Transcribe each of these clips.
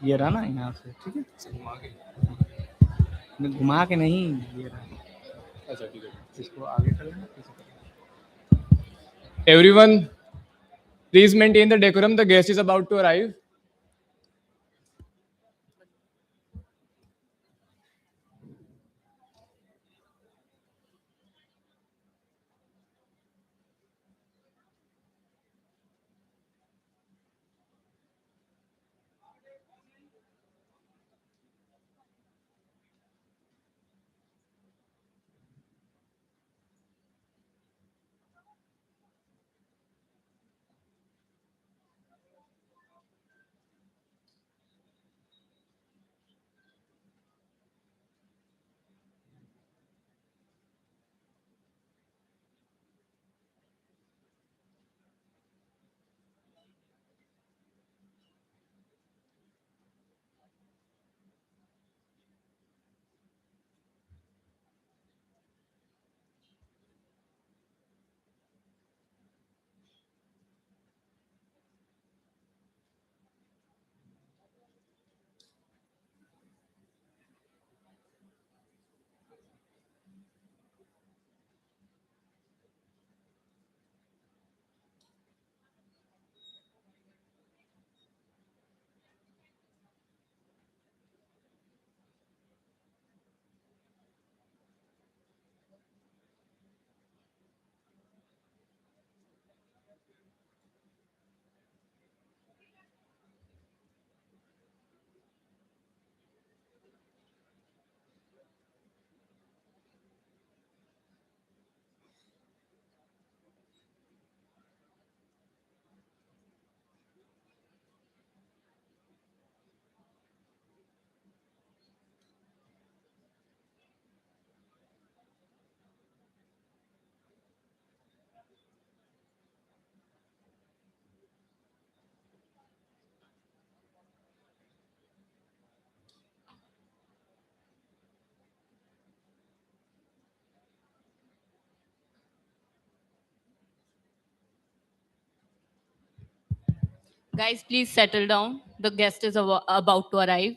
ये रहा ना यहाँ से, ठीक है, घुमा के नहीं, ये रहा। अच्छा ठीक है. इसको आगे कर लेना. Everyone, please maintain the decorum. The guest is about to arrive. Guys, please settle down. The guest is about to arrive.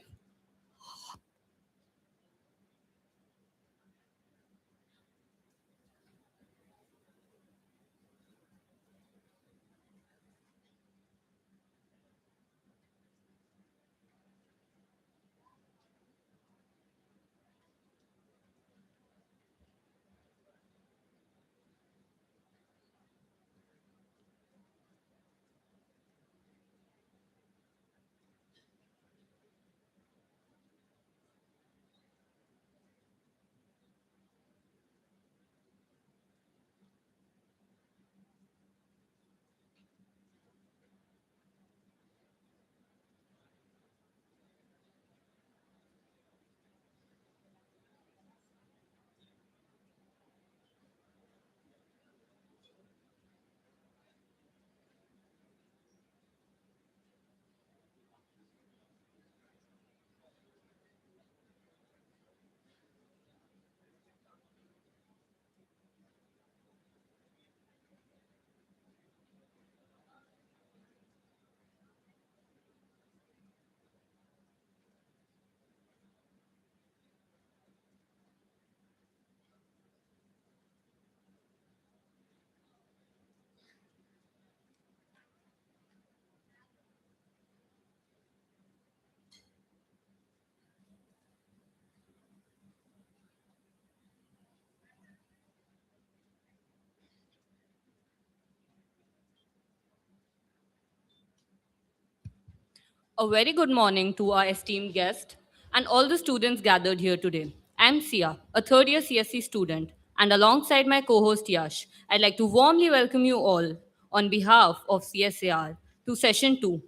A very good morning to our esteemed guest and all the students gathered here today. I'm Sia, a third year CSC student, and alongside my co host Yash, I'd like to warmly welcome you all on behalf of CSAR to Session 2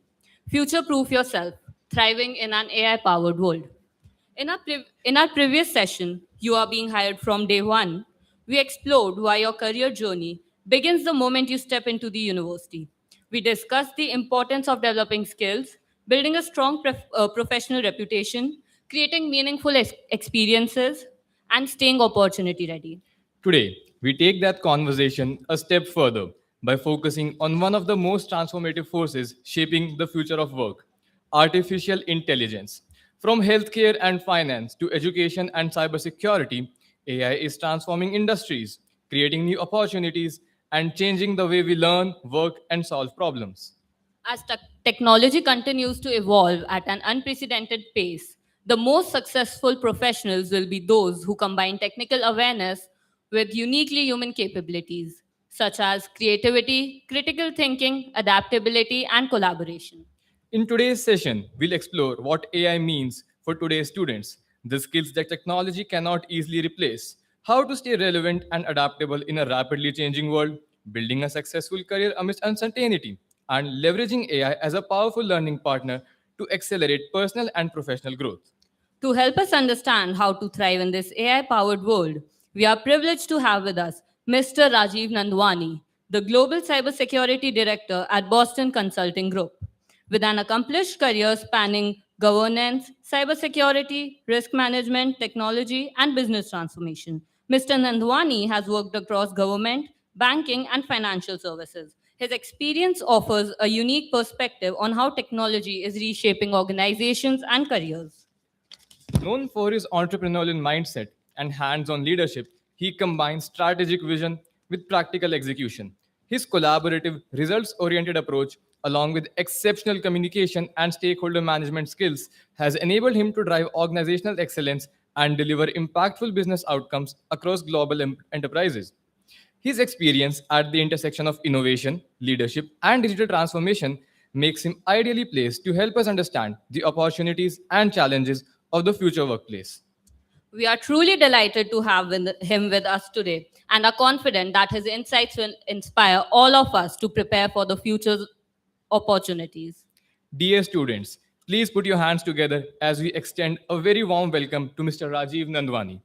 Future Proof Yourself Thriving in an AI Powered World. In our previous session, You Are Being Hired from Day One, we explored why your career journey begins the moment you step into the university. We discussed the importance of developing skills, building a strong professional reputation, creating meaningful experiences, and staying opportunity ready. Today, we take that conversation a step further by focusing on one of the most transformative forces shaping the future of work, artificial intelligence. From healthcare and finance to education and cybersecurity, AI is transforming industries, creating new opportunities, and changing the way we learn, work, and solve problems. As technology continues to evolve at an unprecedented pace, the most successful professionals will be those who combine technical awareness with uniquely human capabilities, such as creativity, critical thinking, adaptability, and collaboration. In today's session, we'll explore what AI means for today's students, the skills that technology cannot easily replace, how to stay relevant and adaptable in a rapidly changing world, building a successful career amidst uncertainty, and leveraging AI as a powerful learning partner to accelerate personal and professional growth. To help us understand how to thrive in this AI powered world, we are privileged to have with us Mr. Rajiv Nandwani, the Global Cybersecurity Director at Boston Consulting Group. With an accomplished career spanning governance, cybersecurity, risk management, technology, and business transformation, Mr. Nandwani has worked across government, banking, and financial services. His experience offers a unique perspective on how technology is reshaping organizations and careers. Known for his entrepreneurial mindset and hands on leadership, he combines strategic vision with practical execution. His collaborative, results oriented approach, along with exceptional communication and stakeholder management skills, has enabled him to drive organizational excellence and deliver impactful business outcomes across global enterprises. His experience at the intersection of innovation, leadership, and digital transformation makes him ideally placed to help us understand the opportunities and challenges of the future workplace. We are truly delighted to have him with us today and are confident that his insights will inspire all of us to prepare for the future's opportunities. Dear students, please put your hands together as we extend a very warm welcome to Mr. Rajiv Nandwani.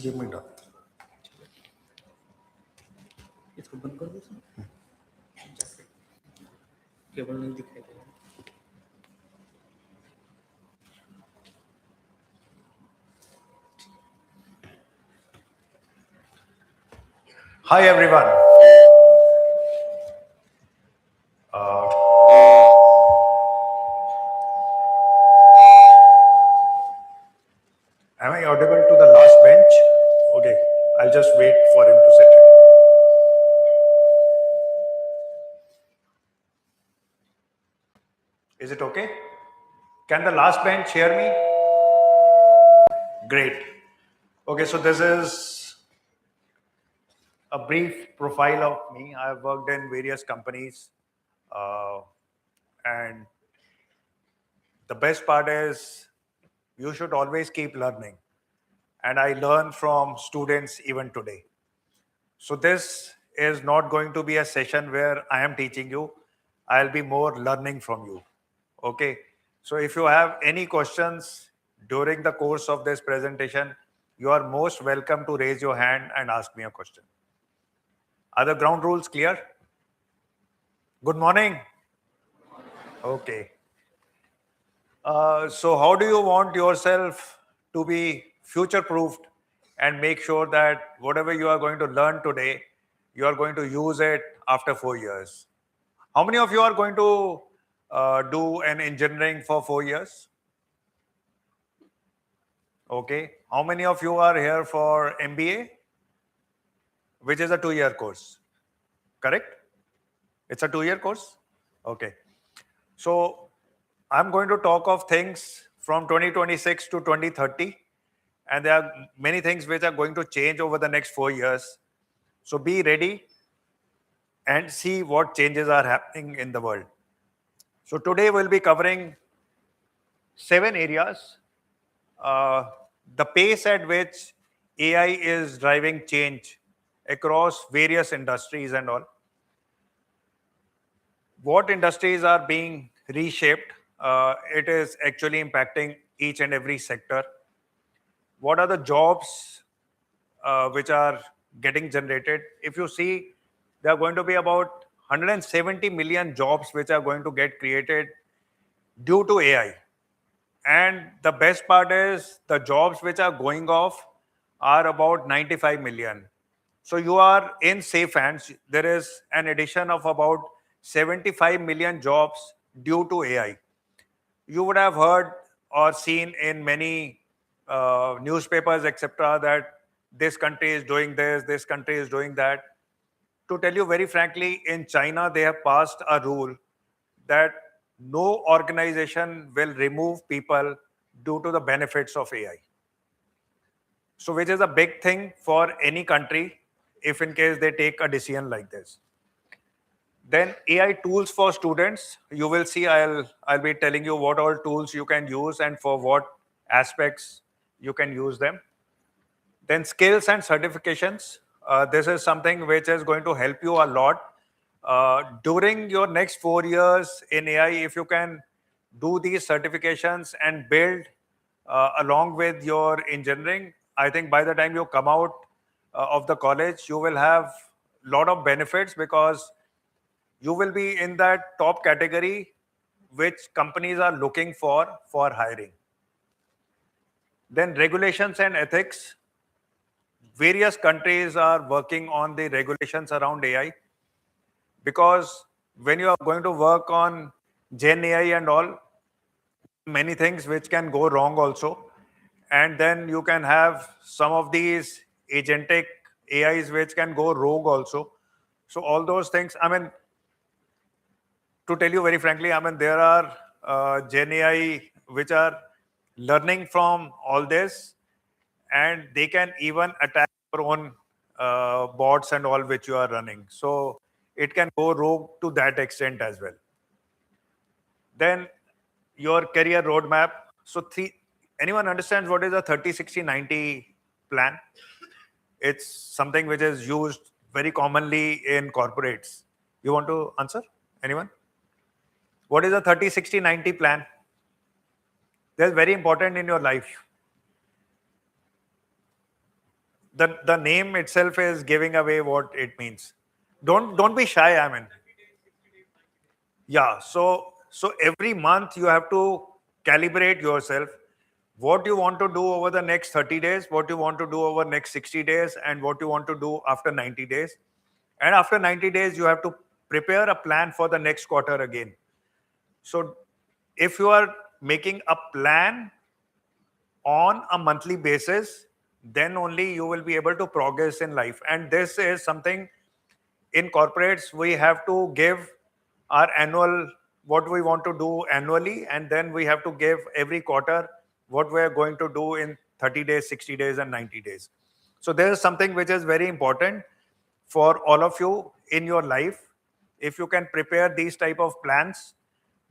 ये मैं डाल इसको बंद कर दो sir cable नहीं दिखाई दे रहा Hi everyone. Am I audible to the last bench? Okay, I'll just wait for him to settle. Is it okay? Can the last bench hear me? Great. Okay, so this is a brief profile of me. I've worked in various companies, and the best part is you should always keep learning. And I learn from students even today. So this is not going to be a session where I am teaching you. I'll be more learning from you. Okay. So if you have any questions during the course of this presentation, you are most welcome to raise your hand and ask me a question. Are the ground rules clear? Good morning. Okay. So how do you want yourself to be future-proofed and make sure that whatever you are going to learn today, you are going to use it after 4 years? How many of you are going to do an engineering for 4 years? Okay. How many of you are here for MBA, which is a 2-year course? Correct? It's a 2-year course? Okay. So I'm going to talk of things from 2026 to 2030. And there are many things which are going to change over the next 4 years. So be ready. and see what changes are happening in the world. So today we'll be covering 7 areas. Uh, the pace at which AI is driving change across various industries and all. What industries are being reshaped? It is actually impacting each and every sector. What are the jobs which are getting generated? If you see, there are going to be about 170 million jobs which are going to get created due to AI. And the best part is the jobs which are going off are about 95 million. So you are in safe hands. There is an addition of about 75 million jobs due to AI. You would have heard or seen in many newspapers, etc., that this country is doing this country is doing that. To tell you very frankly, in China, they have passed a rule that no organization will remove people due to the benefits of AI. So, which is a big thing for any country if in case they take a decision like this. Then AI tools for students. You will see I'll be telling you what all tools you can use and for what aspects you can use them. Then skills and certifications. This is something which is going to help you a lot. During your next 4 years in AI, if you can do these certifications and build along with your engineering, I think by the time you come out of the college, you will have a lot of benefits because you will be in that top category which companies are looking for hiring. Then regulations and ethics. Various countries are working on the regulations around AI because when you are going to work on Gen AI and all, many things which can go wrong also. And then you can have some of these agentic AIs which can go rogue also. So all those things, I mean, to tell you very frankly, I mean, there are Gen AI which are learning from all this and they can even attack your own bots and all which you are running. So it can go rogue to that extent as well. Then your career roadmap. So anyone understands what is a 30-60-90 plan? It's something which is used very commonly in corporates. You want to answer? Anyone? What is a 30-60-90 plan? That's very important in your life. The name itself is giving away what it means. Don't be shy, I mean. Yeah, so every month you have to calibrate yourself what you want to do over the next 30 days, what you want to do over next 60 days, and what you want to do after 90 days. And after 90 days, you have to prepare a plan for the next quarter again. So if you are making a plan on a monthly basis, then only you will be able to progress in life. And this is something in corporates we have to give our annual what we want to do annually, and then we have to give every quarter what we are going to do in 30 days, 60 days, and 90 days. So there is something which is very important for all of you in your life. If you can prepare these type of plans,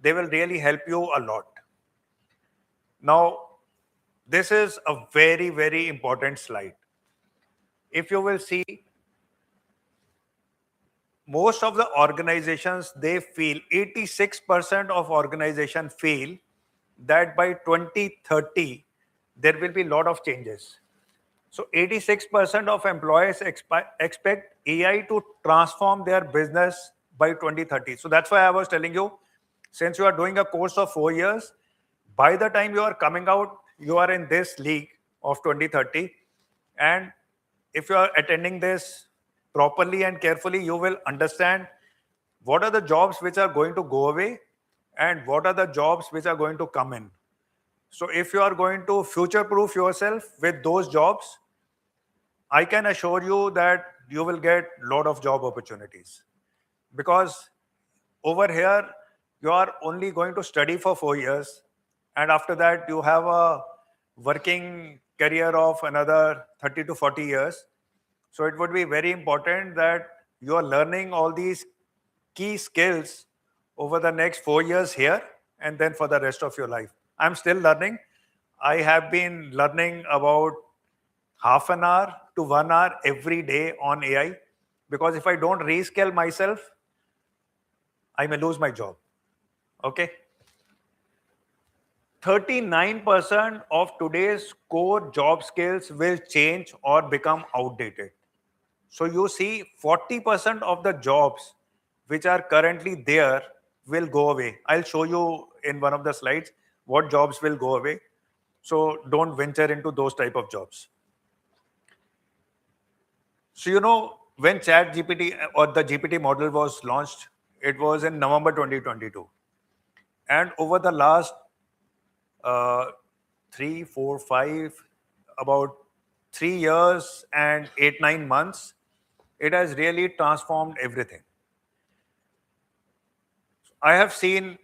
they will really help you a lot. Now, this is a very, very important slide. If you will see, most of the organizations, they feel 86% of organizations feel that by 2030 there will be a lot of changes. So 86% of employees expect AI to transform their business by 2030. So that's why I was telling you, since you are doing a course of 4 years, by the time you are coming out, you are in this league of 2030. And if you are attending this properly and carefully, you will understand what are the jobs which are going to go away and what are the jobs which are going to come in. So if you are going to future-proof yourself with those jobs, I can assure you that you will get a lot of job opportunities. Because over here, you are only going to study for 4 years. And after that, you have a working career of another 30 to 40 years. So it would be very important that You are learning all these key skills over the next 4 years here and then for the rest of your life. I'm still learning. I have been learning about half an hour to 1 hour every day on AI, because if I don't rescale myself, I may lose my job. Okay. 39% of today's core job skills will change or become outdated. So you see 40% of the jobs which are currently there will go away. I'll show you in one of the slides what jobs will go away. So don't venture into those type of jobs. So when Chat GPT or the GPT model was launched, it was in November 2022. And over the last 3, 4, 5, about 3 years and 8, 9 months, it has really transformed everything. I have seen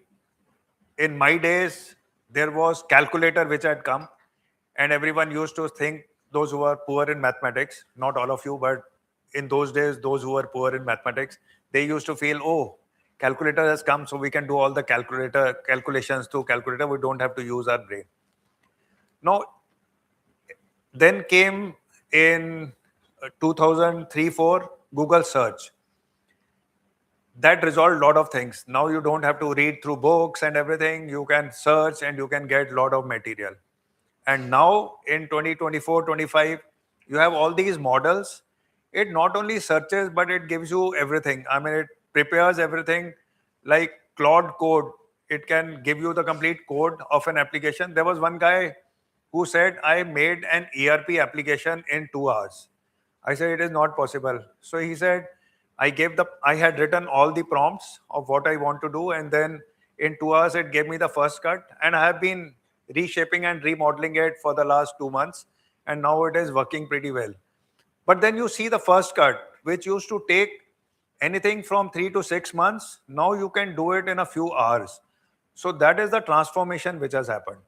in my days, there was calculator which had come, and everyone used to think, those who are poor in mathematics, not all of you, but in those days, those who were poor in mathematics, they used to feel, oh, calculator has come, so we can do all the calculations through calculator. We don't have to use our brain. Now, then came in 2003-4 Google search. That resolved a lot of things. Now you don't have to read through books and everything. You can search and you can get a lot of material. And now in 2024-25, you have all these models. It not only searches, but it gives you everything. I mean, it prepares everything like Claude Code. It can give you the complete code of an application. There was one guy who said, I made an ERP application in 2 hours. I said, it is not possible. So he said, I had written all the prompts of what I want to do, and then in 2 hours it gave me the first cut, and I have been reshaping and remodeling it for the last 2 months, and now it is working pretty well. But then you see the first cut, which used to take anything from 3 to 6 months. Now you can do it in a few hours. So that is the transformation which has happened.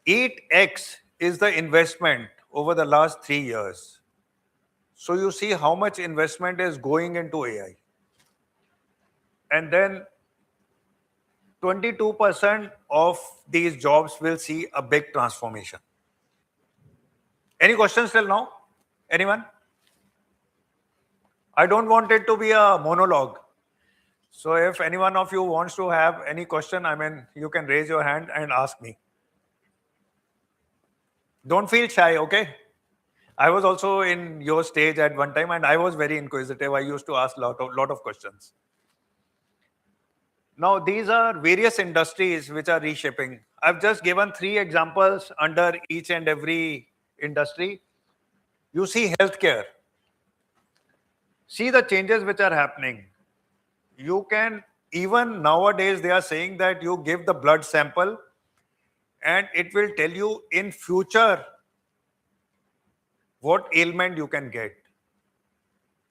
8x is the investment over the last 3 years. So you see how much investment is going into AI. And then 22% of these jobs will see a big transformation. Any questions till now? Anyone? I don't want it to be a monologue. So if any one of you wants to have any question, I mean, you can raise your hand and ask me. Don't feel shy, okay? I was also in your stage at one time, and I was very inquisitive. I used to ask lot of questions. Now, these are various industries which are reshaping. I've just given 3 examples under each and every industry. You see healthcare. See the changes which are happening. You can, even nowadays, they are saying that you give the blood sample and it will tell you in future what ailment you can get.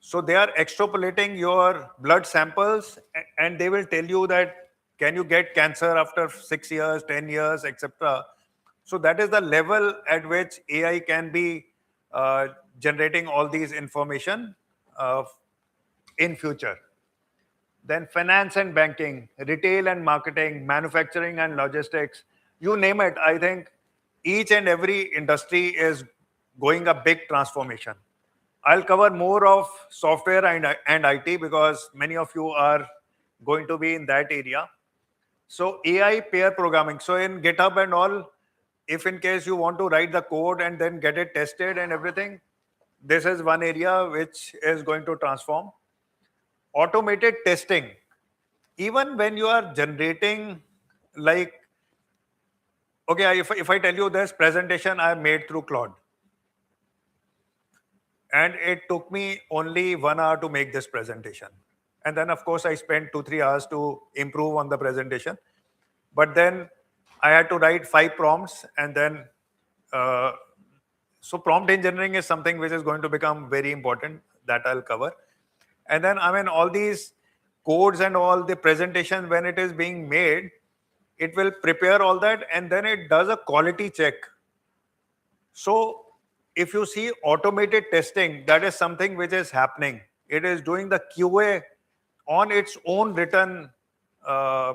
So they are extrapolating your blood samples and they will tell you that can you get cancer after 6 years, 10 years, etc. So that is the level at which AI can be generating all these information in future. Then finance and banking, retail and marketing, manufacturing and logistics, you name it. I think each and every industry is going a big transformation. I'll cover more of software and IT because many of you are going to be in that area. So AI pair programming. So in GitHub and all, if in case you want to write the code and then get it tested and everything, this is one area which is going to transform. Automated testing. Even when you are generating, like, okay, if I tell you this presentation I made through Claude, and it took me only 1 hour to make this presentation. And then, of course, I spent 2-3 hours to improve on the presentation. But then I had to write 5 prompts, and then, so prompt engineering is something which is going to become very important, that I'll cover. And then, I mean, all these codes and all the presentation, when it is being made, it will prepare all that, and then it does a quality check. So if you see automated testing, that is something which is happening. It is doing the QA on its own written uh,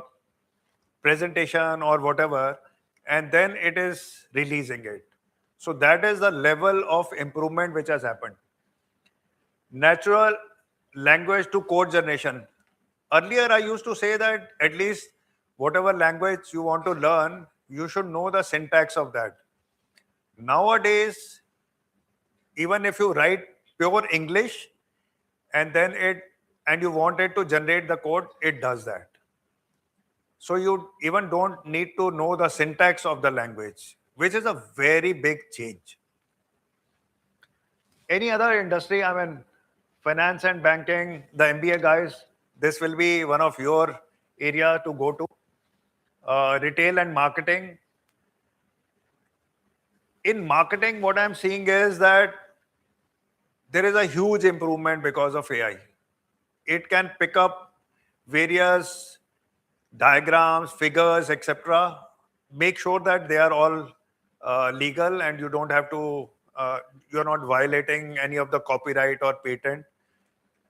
presentation or whatever, and then it is releasing it. So that is the level of improvement which has happened. Natural language to code generation. Earlier, I used to say that at least whatever language you want to learn, you should know the syntax of that. Nowadays, even if you write pure English and you want it to generate the code, it does that. So you even don't need to know the syntax of the language, which is a very big change. Any other industry, I mean, finance and banking, the MBA guys, this will be one of your area to go to. Retail and marketing. In marketing, what I'm seeing is that there is a huge improvement because of AI. It can pick up various diagrams, figures, etc. Make sure that they are all legal and you don't have to, you're not violating any of the copyright or patent.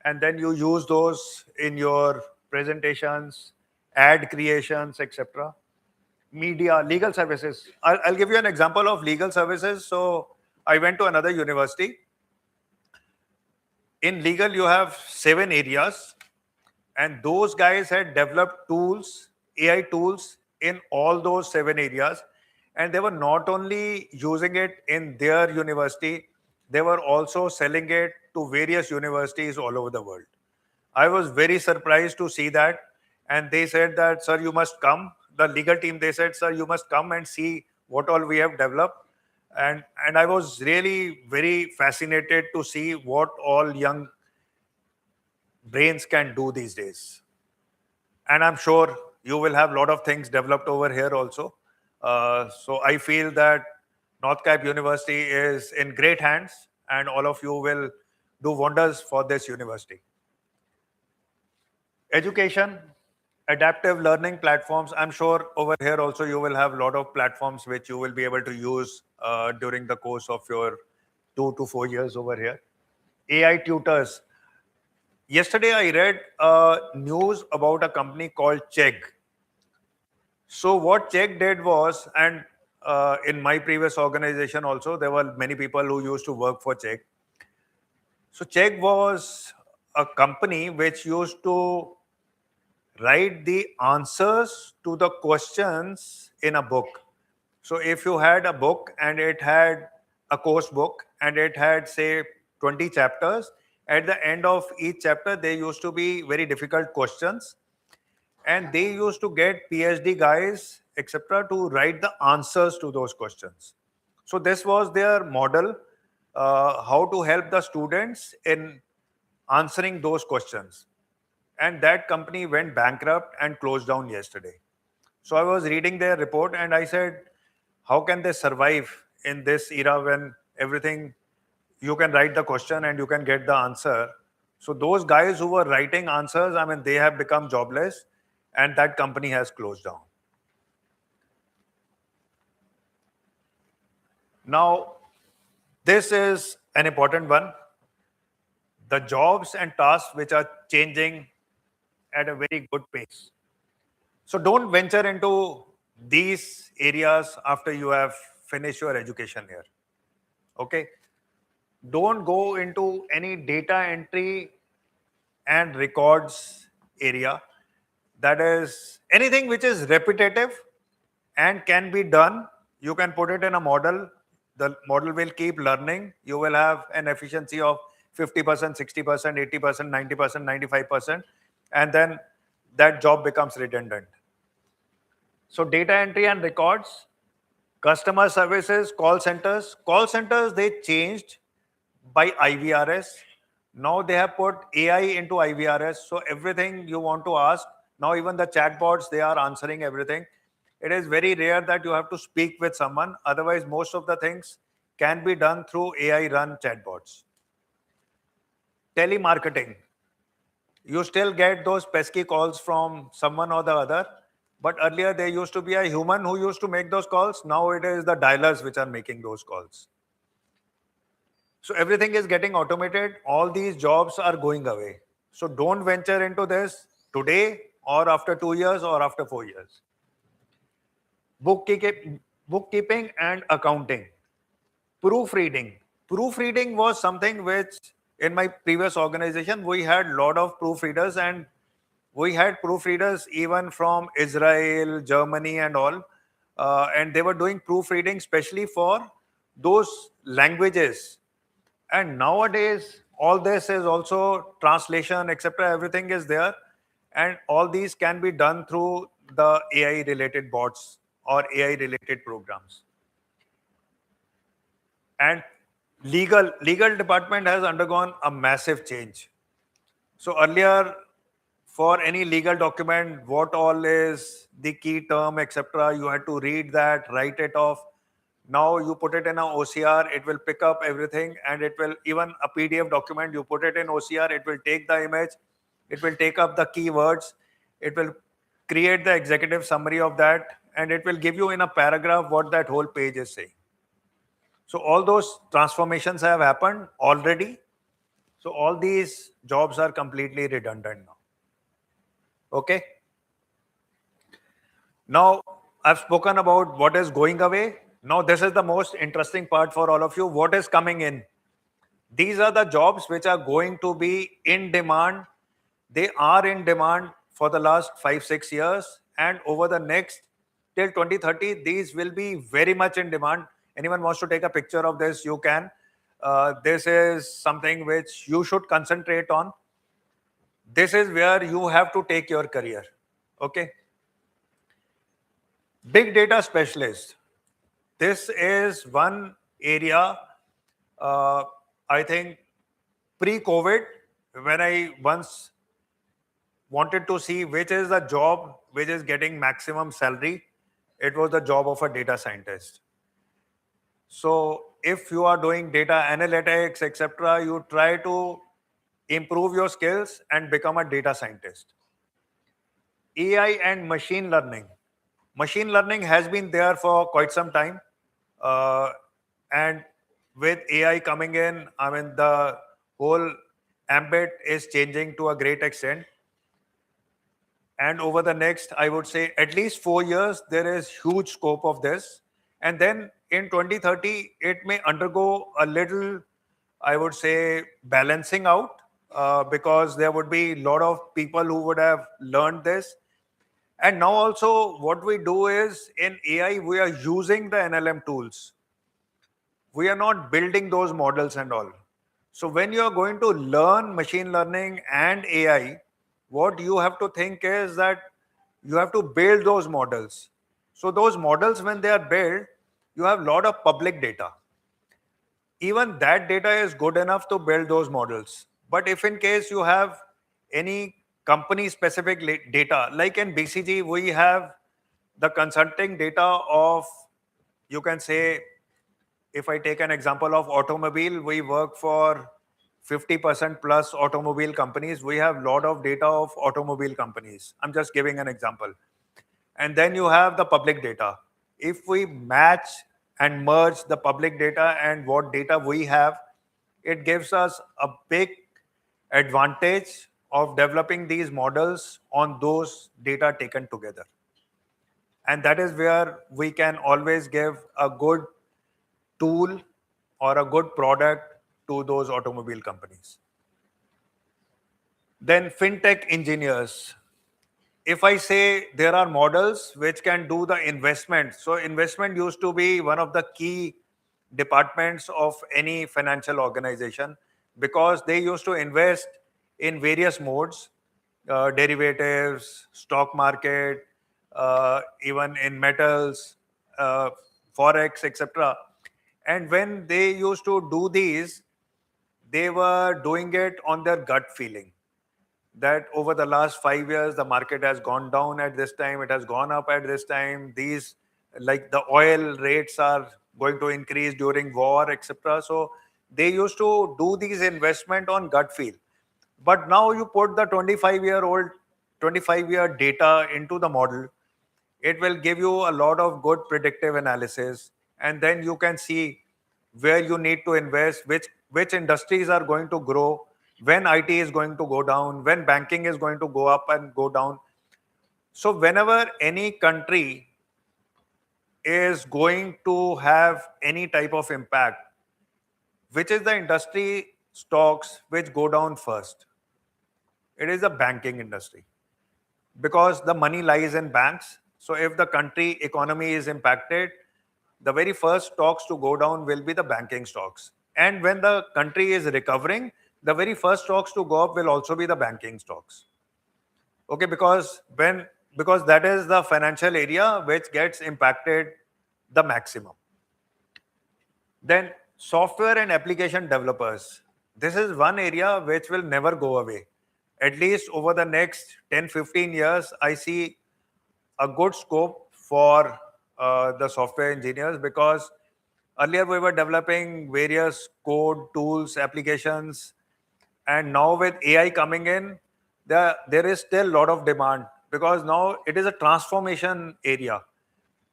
And then you use those in your presentations, ad creations, etc. Media, legal services. I'll give you an example of legal services. So I went to another university. In legal, you have 7 areas, and those guys had developed tools, AI tools in all those 7 areas. And they were not only using it in their university, they were also selling it to various universities all over the world. I was very surprised to see that. And they said that, sir, you must come. The legal team, they said, sir, you must come and see what all we have developed. And I was really very fascinated to see what all young brains can do these days. And I'm sure you will have a lot of things developed over here also. So I feel that North Cap University is in great hands, and all of you will do wonders for this university. Education, adaptive learning platforms. I'm sure over here also you will have a lot of platforms which you will be able to use during the course of your 2 to 4 years over here. AI tutors. Yesterday I read news about a company called Chegg. So what Chegg did was, and in my previous organization also, there were many people who used to work for Chegg. So Chegg was a company which used to write the answers to the questions in a book. So if you had a book and it had a course book and it had, say, 20 chapters, at the end of each chapter, there used to be very difficult questions. And they used to get PhD guys, etc., to write the answers to those questions. So this was their model, how to help the students in answering those questions. And that company went bankrupt and closed down yesterday. So I was reading their report and I said, how can they survive in this era when everything, you can write the question and you can get the answer? So those guys who were writing answers, I mean, they have become jobless and that company has closed down. Now, this is an important one. The jobs and tasks which are changing at a very good pace. So don't venture into these areas after you have finished your education here. Okay? Don't go into any data entry and records area. That is anything which is repetitive and can be done. You can put it in a model. The model will keep learning. You will have an efficiency of 50%, 60%, 80%, 90%, 95%. And then that job becomes redundant. So data entry and records, customer services, call centers. Call centers, they changed by IVRS. Now they have put AI into IVRS. So everything you want to ask, now even the chatbots, they are answering everything. It is very rare that you have to speak with someone. Otherwise, most of the things can be done through AI run chatbots. Telemarketing. You still get those pesky calls from someone or the other. But earlier there used to be a human who used to make those calls. Now it is the dialers which are making those calls. So everything is getting automated. All these jobs are going away. So don't venture into this today or after 2 years or after 4 years. Bookkeeping and accounting. Proofreading. Proofreading was something which in my previous organization, we had a lot of proofreaders, and we had proofreaders even from Israel, Germany and all. And they were doing proofreading especially for those languages. And nowadays, all this is also translation, etc. Everything is there. And all these can be done through the AI related bots or AI related programs. And legal department has undergone a massive change. So earlier, for any legal document, what all is the key term, etc., you had to read that, write it off. Now you put it in an OCR, it will pick up everything, and it will, even a PDF document, you put it in OCR, it will take the image, it will take up the keywords, it will create the executive summary of that, and it will give you in a paragraph what that whole page is saying. So all those transformations have happened already. So all these jobs are completely redundant now. Okay. Now I've spoken about what is going away. Now this is the most interesting part for all of you. What is coming in? These are the jobs which are going to be in demand. They are in demand for the last 5-6 years, and over the next till 2030, these will be very much in demand. Anyone wants to take a picture of this, you can. This is something which you should concentrate on. This is where you have to take your career. Okay. Big data specialist. This is one area, I think, pre-COVID, when I once wanted to see which is the job which is getting maximum salary, it was the job of a data scientist. So if you are doing data analytics, etc., you try to improve your skills and become a data scientist. AI and machine learning. Machine learning has been there for quite some time. And with AI coming in, I mean, the whole ambit is changing to a great extent. And over the next, I would say, at least 4 years, there is huge scope of this. And then in 2030, it may undergo a little, I would say, balancing out, because there would be a lot of people who would have learned this. And now also what we do is, in AI, we are using the NLM tools. We are not building those models and all. So when you are going to learn machine learning and AI, what you have to think is that you have to build those models. So those models, when they are built, you have a lot of public data. Even that data is good enough to build those models. But if in case you have any company specific data, like in BCG, we have the consulting data of, you can say, if I take an example of automobile, we work for 50% plus automobile companies. We have a lot of data of automobile companies. I'm just giving an example. And then you have the public data. If we match and merge the public data and what data we have, it gives us a big advantage of developing these models on those data taken together. And that is where we can always give a good tool or a good product to those automobile companies. Then fintech engineers. If I say there are models which can do the investment, so investment used to be one of the key departments of any financial organization, because they used to invest in various modes, derivatives, stock market, even in metals, forex, etc. And when they used to do these, they were doing it on their gut feeling that over the last 5 years, the market has gone down at this time, it has gone up at this time. These, like the oil rates are going to increase during war, etc. So they used to do these investment on gut feel. But now you put the 25-year data into the model, it will give you a lot of good predictive analysis, and then you can see where you need to invest, which which industries are going to grow, when IT is going to go down, when banking is going to go up and go down. So whenever any country is going to have any type of impact, which is the industry stocks which go down first? It is the banking industry, because the money lies in banks. So if the country economy is impacted, the very first stocks to go down will be the banking stocks. And when the country is recovering, the very first stocks to go up will also be the banking stocks. Okay, because that is the financial area which gets impacted the maximum. Then software and application developers. This is one area which will never go away. At least over the next 10-15 years, I see a good scope for the software engineers, because earlier we were developing various code, tools, applications, and now with AI coming in, there is still a lot of demand, because now it is a transformation area.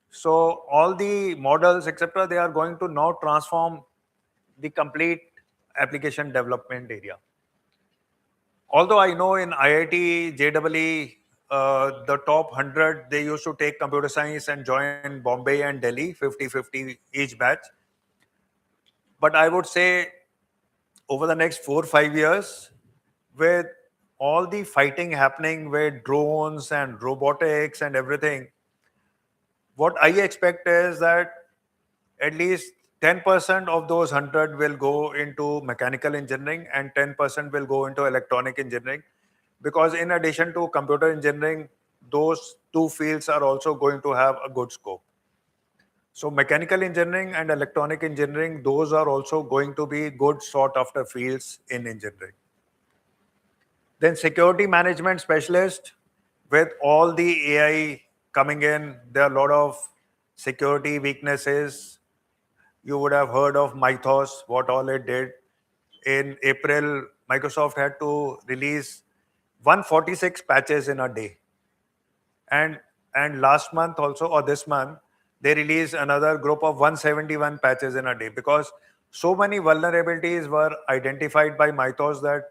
So all the models, etc., they are going to now transform the complete application development area. Although I know in IIT, JEE, the top 100, they used to take computer science and join Bombay and Delhi, 50-50 each batch. But I would say over the next 4-5 years, with all the fighting happening with drones and robotics and everything, what I expect is that at least 10% of those 100 will go into mechanical engineering and 10% will go into electronic engineering. Because in addition to computer engineering, those two fields are also going to have a good scope. So mechanical engineering and electronic engineering, those are also going to be good sought after fields in engineering. Then security management specialist, with all the AI coming in, there are a lot of security weaknesses. You would have heard of Mythos, what all it did. In April, Microsoft had to release 146 patches in a day. And last month also, or this month, they released another group of 171 patches in a day, because so many vulnerabilities were identified by Mythos that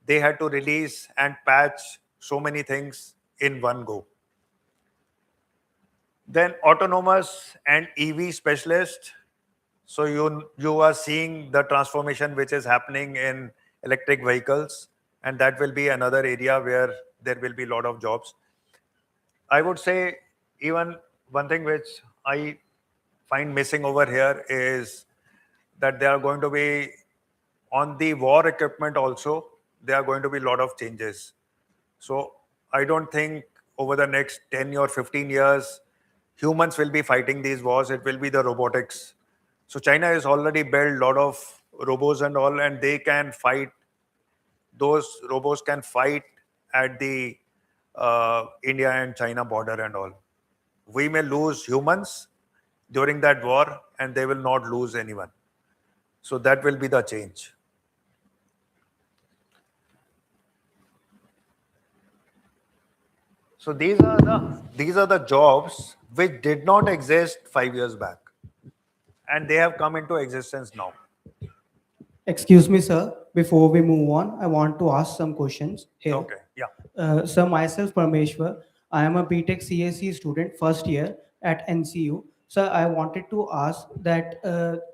they had to release and patch so many things in one go. Then autonomous and EV specialist. So you are seeing the transformation which is happening in electric vehicles, and that will be another area where there will be a lot of jobs. I would say even one thing which I find missing over here is that there are going to be, on the war equipment also, there are going to be a lot of changes. So I don't think over the next 10 or 15 years, humans will be fighting these wars. It will be the robotics. So China has already built a lot of robots and all, and they can fight. Those robots can fight at the India and China border and all. We may lose humans during that war, and they will not lose anyone. So that will be the change. So these are the jobs which did not exist 5 years back, and they have come into existence now. Excuse me, sir. Before we move on, I want to ask some questions here. Okay, yeah. Sir, myself, Parmeshwar, I am a BTech CSE student, first year at NCU. Sir, I wanted to ask that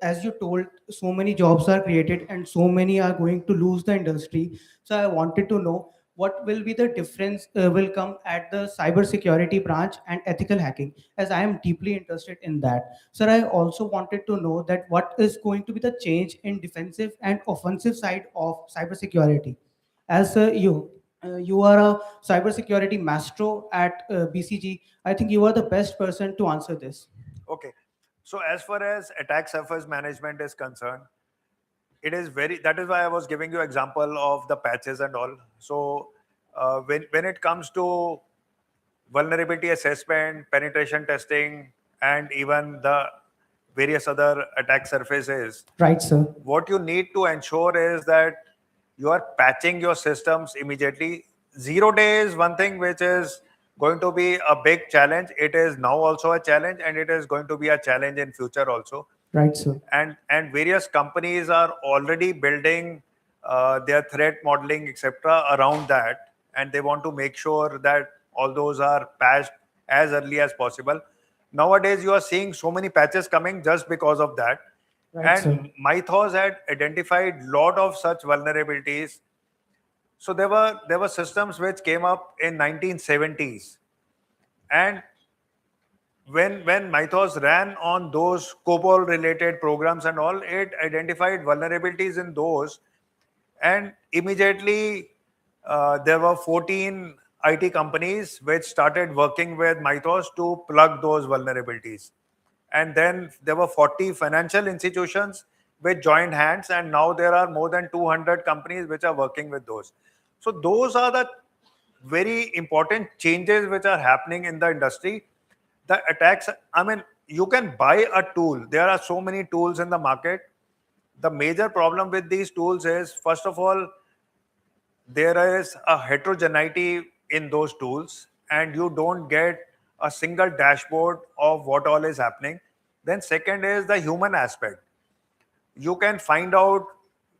as you told, so many jobs are created and so many are going to lose the industry. So I wanted to know what will be the difference will come at the cybersecurity branch and ethical hacking, as I am deeply interested in that. Sir, I also wanted to know that what is going to be the change in defensive and offensive side of cybersecurity. As you are a cybersecurity maestro at BCG. I think you are the best person to answer this. Okay. So as far as attack surface management is concerned, it is that is why I was giving you example of the patches and all. So when it comes to vulnerability assessment, penetration testing, and even the various other attack surfaces, Right, sir. what you need to ensure is that you are patching your systems immediately. 0 day is one thing which is going to be a big challenge. It is now also a challenge, and it is going to be a challenge in future also. Right, sir. And various companies are already building their threat modeling, etc., around that, and they want to make sure that all those are patched as early as possible. Nowadays, you are seeing so many patches coming just because of that. Right, sir. And Mythos had identified lot of such vulnerabilities. So there were systems which came up in 1970s, and when Mythos ran on those COBOL related programs and all, it identified vulnerabilities in those, and immediately there were 14 IT companies which started working with Mythos to plug those vulnerabilities. And then there were 40 financial institutions which joined hands, and now there are more than 200 companies which are working with those. So those are the very important changes which are happening in the industry. The attacks, I mean, you can buy a tool. There are so many tools in the market. The major problem with these tools is, first of all, there is a heterogeneity in those tools, and you don't get a single dashboard of what all is happening. Then second is the human aspect. You can find out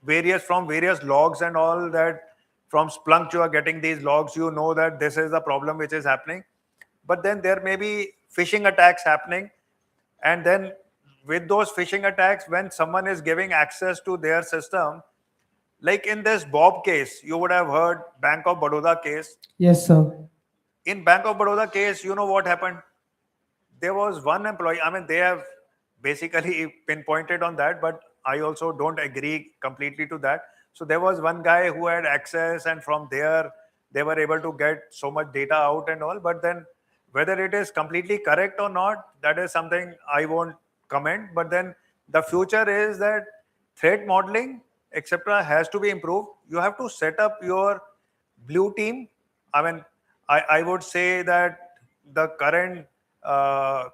various logs and all that. From Splunk you are getting these logs, you know that this is the problem which is happening. But then there may be phishing attacks happening, and then with those phishing attacks, when someone is giving access to their system, like in this Bob case, you would have heard Bank of Baroda case. Yes, sir. In Bank of Baroda case, you know what happened? There was one employee. I mean, they have basically pinpointed on that, but I also don't agree completely to that. So there was one guy who had access, and from there they were able to get so much data out and all. But then whether it is completely correct or not, that is something I won't comment. But then the future is that threat modeling, etc., has to be improved. You have to set up your blue team. I mean, I would say that the current uh,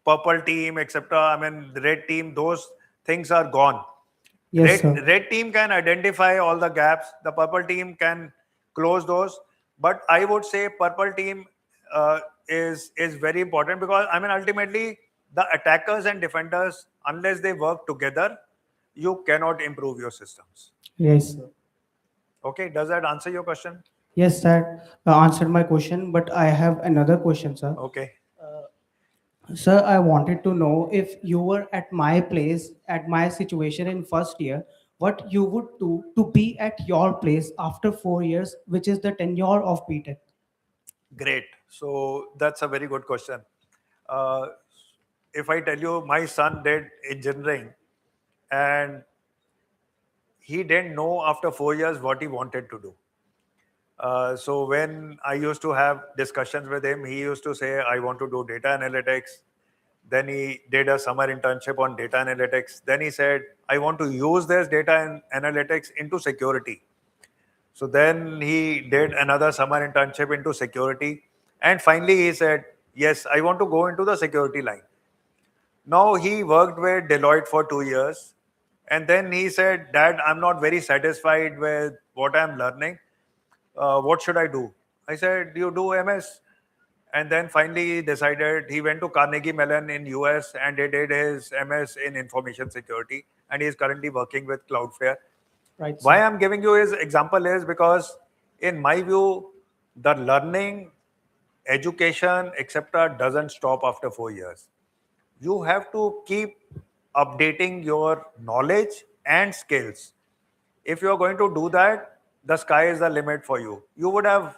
purple team, etc., I mean, the red team, those things are gone. Yes, Red, sir. red team can identify all the gaps. The purple team can close those. But I would say purple team is very important, because I mean, ultimately the attackers and defenders, unless they work together, you cannot improve your systems. Yes, sir. Okay, does that answer your question? Yes, that answered my question, but I have another question, sir. Okay. Sir, I wanted to know, if you were at my place, at my situation in first year, what you would do to be at your place after 4 years, which is the tenure of BTech. Great. So that's a very good question. Uh, if I tell you, my son did engineering, and he didn't know after 4 years what he wanted to do. So when I used to have discussions with him, he used to say, I want to do data analytics. Then he did a summer internship on data analytics. Then he said, I want to use this data analytics into security. So then he did another summer internship into security. And finally he said, yes, I want to go into the security line. Now he worked with Deloitte for 2 years. And then he said, Dad, I'm not very satisfied with what I'm learning. What should I do? I said, you do MS. And then finally he decided, he went to Carnegie Mellon in US and he did his MS in information security. And he is currently working with Cloudflare. Right, Why sir. I'm giving you his example is because, in my view, the learning, education, etc., doesn't stop after 4 years. You have to keep updating your knowledge and skills. If you're going to do that, the sky is the limit for you. You would have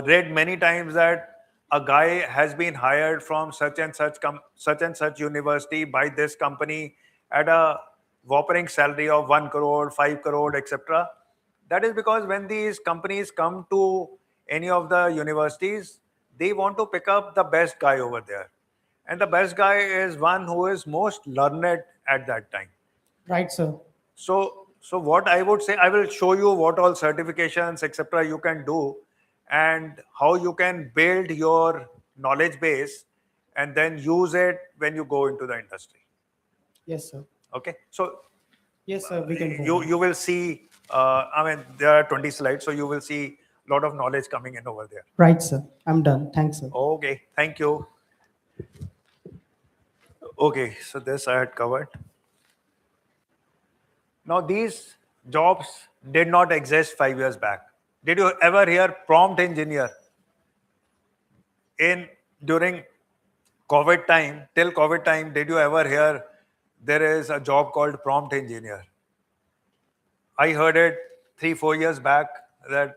read many times that a guy has been hired from such and such university by this company at a whopping salary of 1 crore, 5 crore, etc. That is because when these companies come to any of the universities, they want to pick up the best guy over there. And the best guy is one who is most learned at that time. Right, sir. So what I would say, I will show you what all certifications, etc., you can do, and how you can build your knowledge base and then use it when you go into the industry. Yes, sir. Okay. So Yes, sir. We can go you on. you will see. I mean, there are 20 slides, so you will see a lot of knowledge coming in over there. Right, sir. I'm done. Thanks, sir. Okay. Thank you. Okay, so this I had covered. Now these jobs did not exist 5 years back. Did you ever hear prompt engineer? In during COVID time, till COVID time, did you ever hear there is a job called prompt engineer? I heard it 3-4 years back that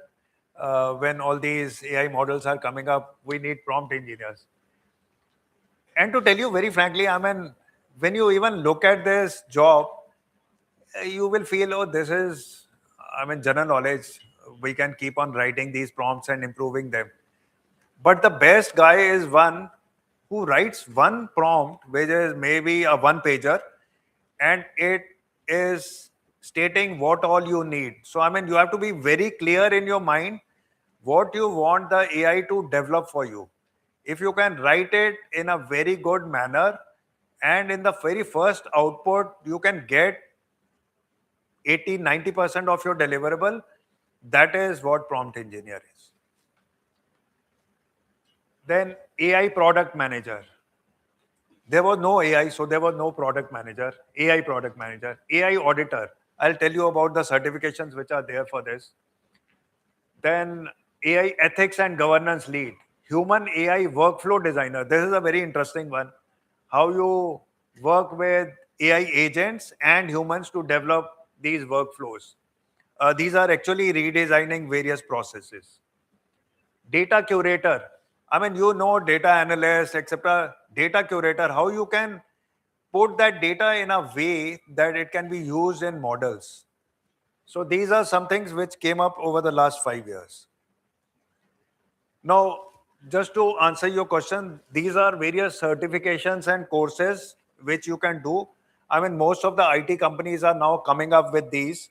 when all these AI models are coming up, we need prompt engineers. And to tell you very frankly, I mean, when you even look at this job, you will feel, oh, this is, I mean, general knowledge. We can keep on writing these prompts and improving them. But the best guy is one who writes one prompt, which is maybe a one pager, and it is stating what all you need. So, I mean, you have to be very clear in your mind what you want the AI to develop for you. If you can write it in a very good manner, and in the very first output, you can get 80-90% of your deliverable, that is what prompt engineer is. Then AI product manager. There was no AI, so there was no product manager. AI product manager, AI auditor. I'll tell you about the certifications which are there for this. Then AI ethics and governance lead, human AI workflow designer. This is a very interesting one. How you work with AI agents and humans to develop these workflows. These are actually redesigning various processes. Data curator. I mean, you know, data analyst, etc. Data curator, how you can put that data in a way that it can be used in models. So these are some things which came up over the last 5 years. Now, just to answer your question, these are various certifications and courses which you can do. I mean, most of the IT companies are now coming up with these.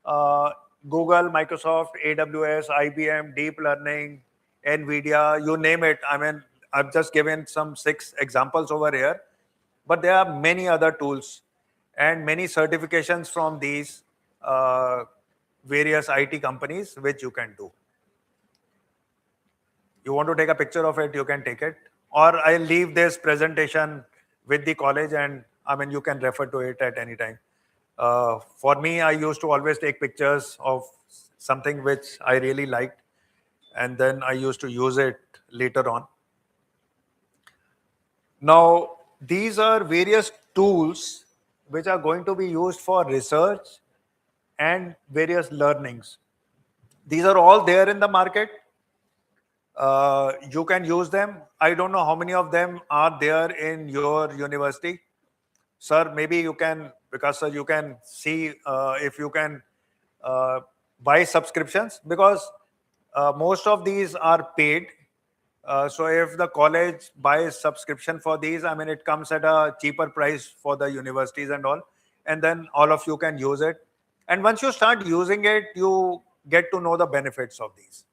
Google, Microsoft, AWS, IBM, deep learning, NVIDIA, you name it. I mean, I've just given some 6 examples over here, but there are many other tools and many certifications from these various IT companies which you can do. You want to take a picture of it, you can take it. Or I'll leave this presentation with the college, and I mean, you can refer to it at any time. For me, I used to always take pictures of something which I really liked, and then I used to use it later on. Now, these are various tools which are going to be used for research and various learnings. These are all there in the market. You can use them. I don't know how many of them are there in your university. Sir, maybe you can, because sir, you can see if you can buy subscriptions, because most of these are paid. So if the college buys subscription for these, I mean, it comes at a cheaper price for the universities and all. And then all of you can use it. And once you start using it, you get to know the benefits of these.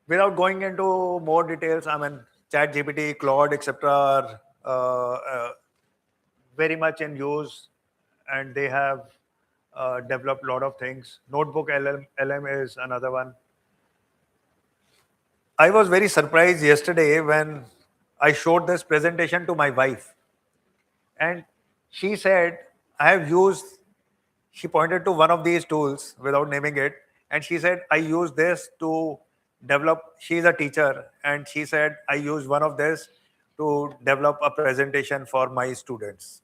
Without going into more details, I mean, ChatGPT, Claude, etc. are very much in use, and they have developed a lot of things. Notebook LM is another one. I was very surprised yesterday when I showed this presentation to my wife, and she said, I have used, she pointed to one of these tools without naming it, and she said, I use this to develop, she's a teacher, and she said, I use one of this to develop a presentation for my students.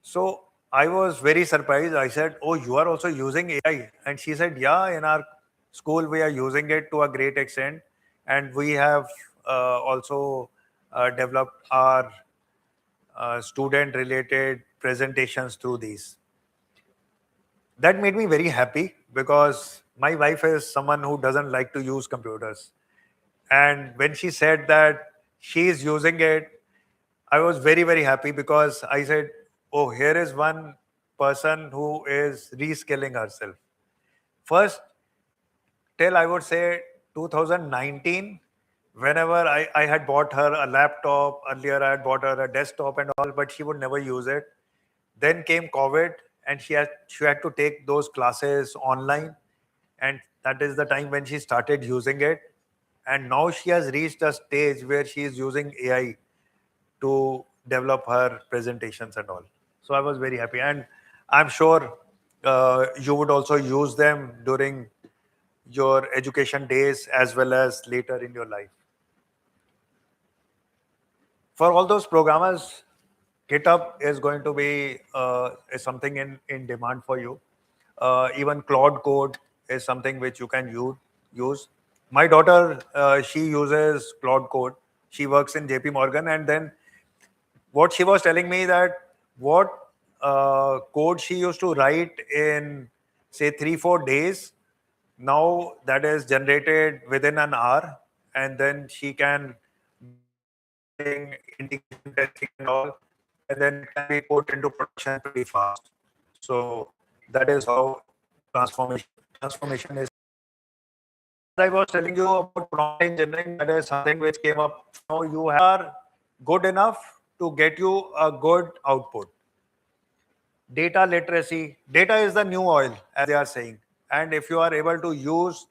So I was very surprised. I said, oh, you are also using AI? And she said, yeah, in our school, we are using it to a great extent. And we have also developed our student related presentations through these. That made me very happy, because my wife is someone who doesn't like to use computers. And when she said that she is using it, I was very, very happy, because I said, oh, here is one person who is reskilling herself. First, till I would say 2019, whenever I had bought her a laptop, earlier I had bought her a desktop and all, but she would never use it. Then came COVID, and she had to take those classes online. And that is the time when she started using it. And now she has reached a stage where she is using AI to develop her presentations and all. So I was very happy, and I'm sure you would also use them during your education days as well as later in your life. For all those programmers, GitHub is going to be is something in demand for you. Even Claude Code is something which you can use. My daughter, she uses Claude Code. She works in JP Morgan, and then what she was telling me that what code she used to write in say 3-4 days, now that is generated within an hour, and then she can do testing, integration testing and all, and then it can be put into production pretty fast. So that is how transformation is. As I was telling you about prompt engineering, that is something which came up. Now you are good enough to get you a good output. Data literacy. Data is the new oil, as they are saying. And if you are able to use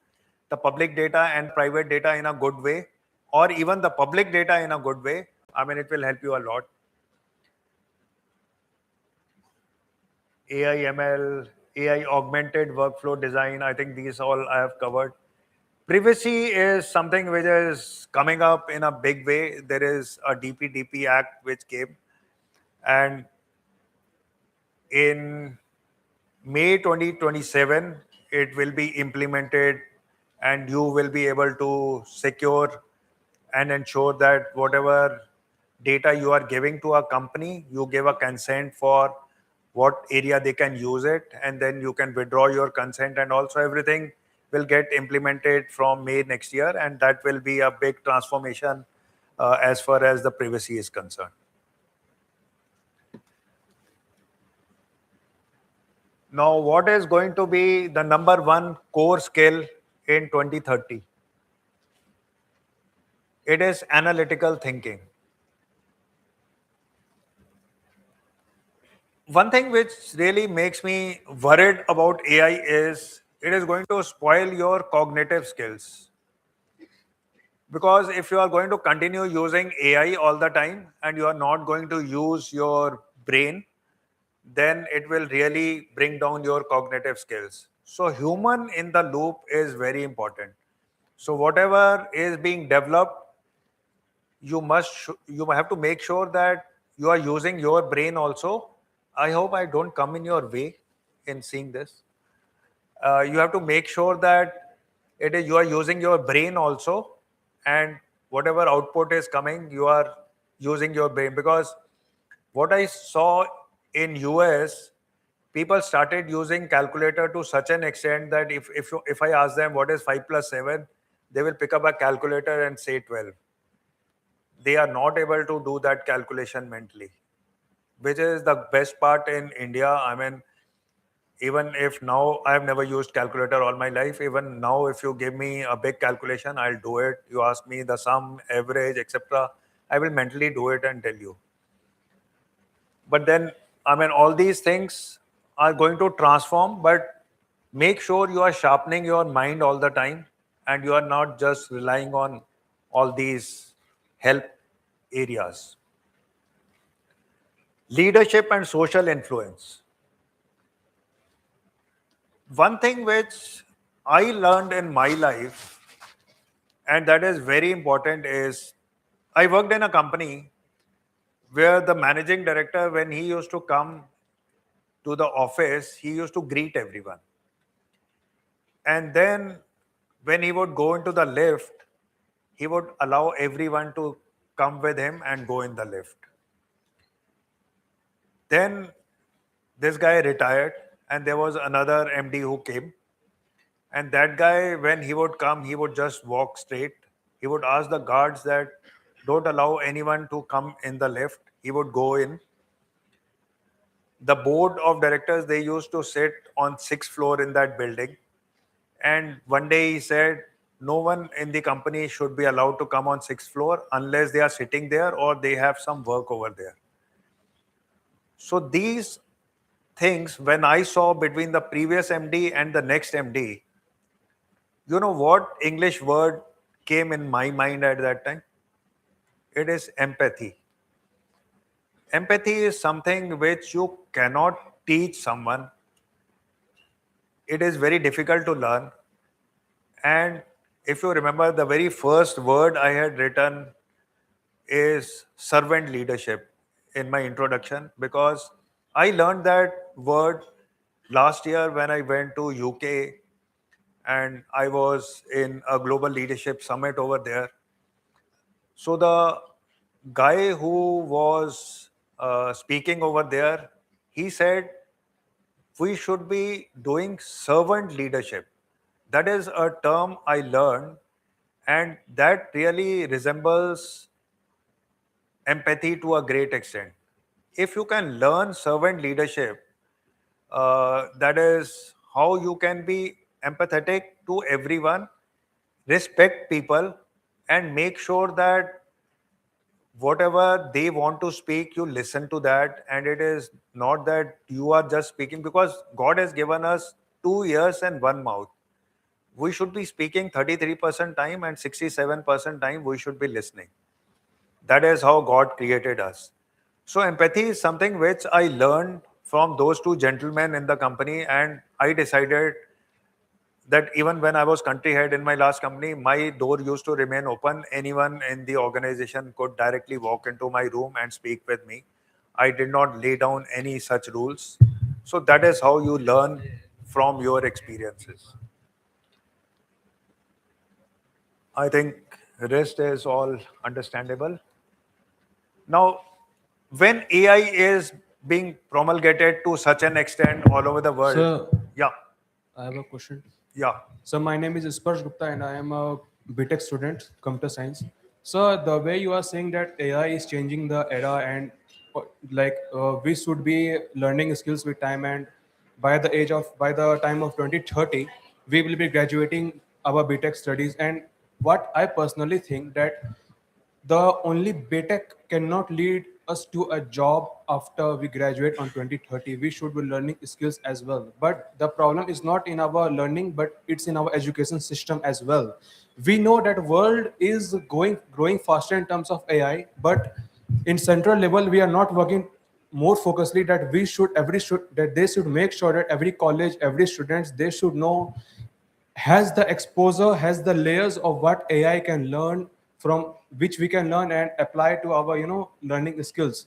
the public data and private data in a good way, or even the public data in a good way, I mean, it will help you a lot. AI, ML, AI augmented workflow design. I think these all I have covered. Privacy is something which is coming up in a big way. There is a DPDP Act which came, and in May 2027, it will be implemented, and you will be able to secure and ensure that whatever data you are giving to a company, you give a consent for what area they can use it, and then you can withdraw your consent, and also everything will get implemented from May next year, and that will be a big transformation as far as the privacy is concerned. Now, what is going to be the number one core skill in 2030? It is analytical thinking. One thing which really makes me worried about AI is it is going to spoil your cognitive skills. Because if you are going to continue using AI all the time and you are not going to use your brain, then it will really bring down your cognitive skills. So human in the loop is very important. So whatever is being developed, you have to make sure that you are using your brain also. I hope I don't come in your way in seeing this. You have to make sure that you are using your brain also, and whatever output is coming, you are using your brain. Because what I saw in US, people started using calculator to such an extent that if I ask them what is 5 plus 7, they will pick up a calculator and say 12. They are not able to do that calculation mentally, which is the best part in India. I mean, even if now I have never used calculator all my life, even now if you give me a big calculation, I'll do it. You ask me the sum, average, etc., I will mentally do it and tell you. But then, I mean, all these things are going to transform, but make sure you are sharpening your mind all the time and you are not just relying on all these help areas. Leadership and social influence. One thing which I learned in my life, and that is very important, is I worked in a company where the managing director, when he used to come to the office, he used to greet everyone. And then when he would go into the lift, he would allow everyone to come with him and go in the lift. Then this guy retired, and there was another MD who came. And that guy, when he would come, he would just walk straight. He would ask the guards that don't allow anyone to come in the lift. He would go in. The board of directors, they used to sit on 6th floor in that building. And one day he said, no one in the company should be allowed to come on 6th floor unless they are sitting there or they have some work over there. So these things, when I saw between the previous MD and the next MD, you know what English word came in my mind at that time? It is empathy. empathy is something which you cannot teach someone. It is very difficult to learn. And if you remember, the very first word I had written is servant leadership in my introduction, because I learned that word last year when I went to UK and I was in a global leadership summit over there. So the guy who was speaking over there, he said we should be doing servant leadership. That is a term I learned, and that really resembles empathy to a great extent. If you can learn servant leadership, that is how you can be empathetic to everyone, respect people, and make sure that whatever they want to speak, you listen to that. And it is not that you are just speaking, because God has given us 2 ears and one mouth. We should be speaking 33% time, and 67% time we should be listening. That is how God created us. So empathy is something which I learned from those two gentlemen in the company, and I decided that even when I was country head in my last company, my door used to remain open. Anyone in the organization could directly walk into my room and speak with me. I did not lay down any such rules. So that is how you learn from your experiences. I think rest is all understandable. Now, when AI is being promulgated to such an extent all over the world, So yeah, I have a question. yeah. So my name is Sparsh Gupta and I am a BTech student, computer science. So the way you are saying that AI is changing the era and we should be learning skills with time, and by the time of 2030 we will be graduating our BTech studies. And what I personally think that the only BTech cannot lead us to a job after we graduate on 2030. We should be learning skills as well. But the problem is not in our learning, but it's in our education system as well. We know that world is growing faster in terms of AI, but in central level we are not working more focusedly that we should every should that they should make sure that every college, every students, they should know, has the exposure, has the layers of what AI can learn, from which we can learn and apply to our learning skills.